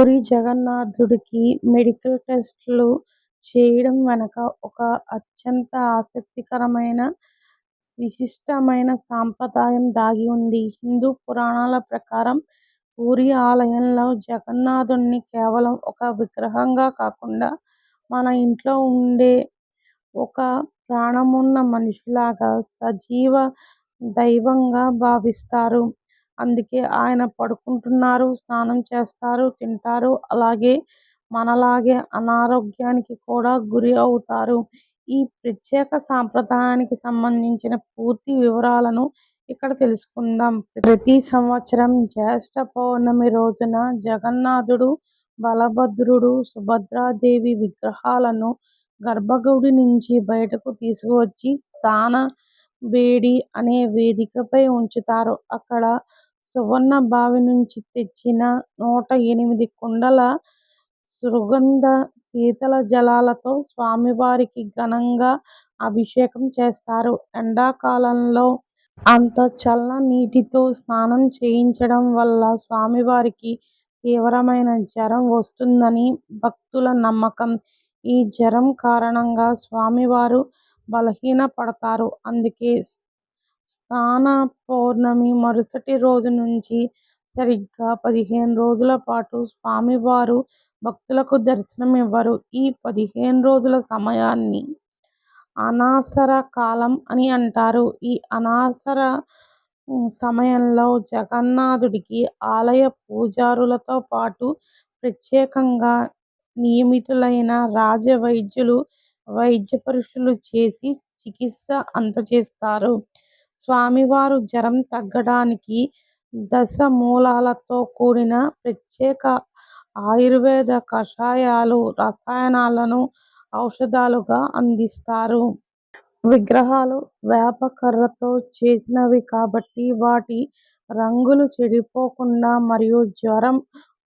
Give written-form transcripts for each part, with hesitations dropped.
Puri జగన్నాథుడికి medical టెస్టులు చేయడం వెనక ఒక అత్యంత ఆసక్తికరమైన, విశిష్టమైన సాంప్రదాయం దాగి ఉంది. హిందూ పురాణాల ప్రకారం పూరి ఆలయంలో జగన్నాథుడిని కేవలం ఒక విగ్రహంగా కాకుండా మన ఇంట్లో ఉండే ఒక ప్రాణమున్న మనిషిలాగా, సజీవ దైవంగా భావిస్తారు. అందుకే ఆయన పడుకుంటున్నారు, స్నానం చేస్తారు, తింటారు. అలాగే మనలాగే అనారోగ్యానికి కూడా గురి అవుతారు. ఈ ప్రత్యేక సాంప్రదాయానికి సంబంధించిన పూర్తి వివరాలను ఇక్కడ తెలుసుకుందాం. ప్రతి సంవత్సరం జ్యేష్ఠ పౌర్ణమి రోజున జగన్నాథుడు, బలభద్రుడు, సుభద్రాదేవి విగ్రహాలను గర్భగుడి నుంచి బయటకు తీసుకువచ్చి స్నాన బేడి అనే వేదికపై ఉంచుతారు. అక్కడ సువర్ణ బావి నుంచి తెచ్చిన 108 కుండల సుగంధ శీతల జలాలతో స్వామివారికి ఘనంగా అభిషేకం చేస్తారు. ఎండాకాలంలో అంత చల్ల నీటితో స్నానం చేయించడం వల్ల స్వామివారికి తీవ్రమైన జ్వరం వస్తుందని భక్తుల నమ్మకం. ఈ జ్వరం కారణంగా స్వామివారు బలహీనపడతారు. అందుకే స్నాన పౌర్ణమి మరుసటి రోజు నుంచి సరిగ్గా 15 రోజుల పాటు స్వామివారు భక్తులకు దర్శనమివ్వరు. ఈ 15 రోజుల సమయాన్ని అనాసర కాలం అని అంటారు. ఈ అనాసర సమయంలో జగన్నాథుడికి ఆలయ పూజారులతో పాటు ప్రత్యేకంగా నియమితులైన రాజ వైద్యులు వైద్య పరీక్షలు చేసి చికిత్స అందజేస్తారు. స్వామివారు జ్వరం తగ్గడానికి దశమూలాలతో కూడిన ప్రత్యేక ఆయుర్వేద కషాయాలు, రసాయనాలను ఔషధాలుగా అందిస్తారు. విగ్రహాలు వేప కర్రతో చేసినవి కాబట్టి వాటి రంగులు చెడిపోకుండా మరియు జ్వరం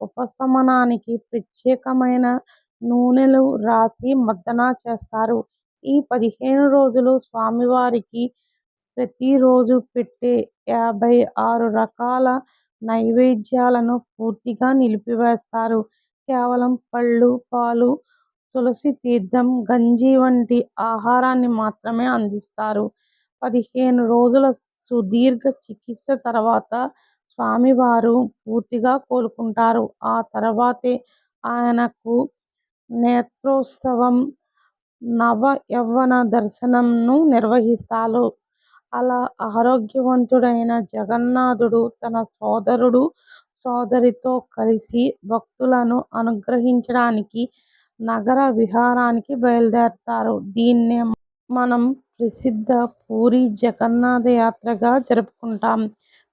ఉపశమనానికి ప్రత్యేకమైన నూనెలు రాసి మర్దన చేస్తారు. ఈ 15 రోజులు స్వామివారికి ప్రతిరోజు పెట్టే 56 రకాల నైవేద్యాలను పూర్తిగా నిలిపివేస్తారు. కేవలం పళ్ళు, పాలు, తులసి తీర్థం, గంజి వంటి ఆహారాన్ని మాత్రమే అందిస్తారు. 15 రోజుల సుదీర్ఘ చికిత్స తర్వాత స్వామివారు పూర్తిగా కోలుకుంటారు. ఆ తర్వాతే ఆయనకు నేత్రోత్సవం, నవ యవ్వన దర్శనంను నిర్వహిస్తారు. అలా ఆరోగ్యవంతుడైన జగన్నాథుడు తన సోదరుడు, సోదరితో కలిసి భక్తులను అనుగ్రహించడానికి నగర విహారానికి బయలుదేరతారు. దీన్నే మనం ప్రసిద్ధ పూరి జగన్నాథ యాత్రగా జరుపుకుంటాం.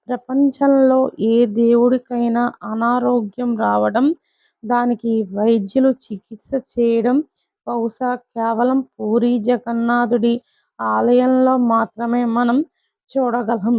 ప్రపంచంలో ఏ దేవుడికైనా అనారోగ్యం రావడం, దానికి వైద్యులు చికిత్స చేయడం బహుశా కేవలం పూరి జగన్నాథుడి ఆలయంలో మాత్రమే మనం చూడగలం.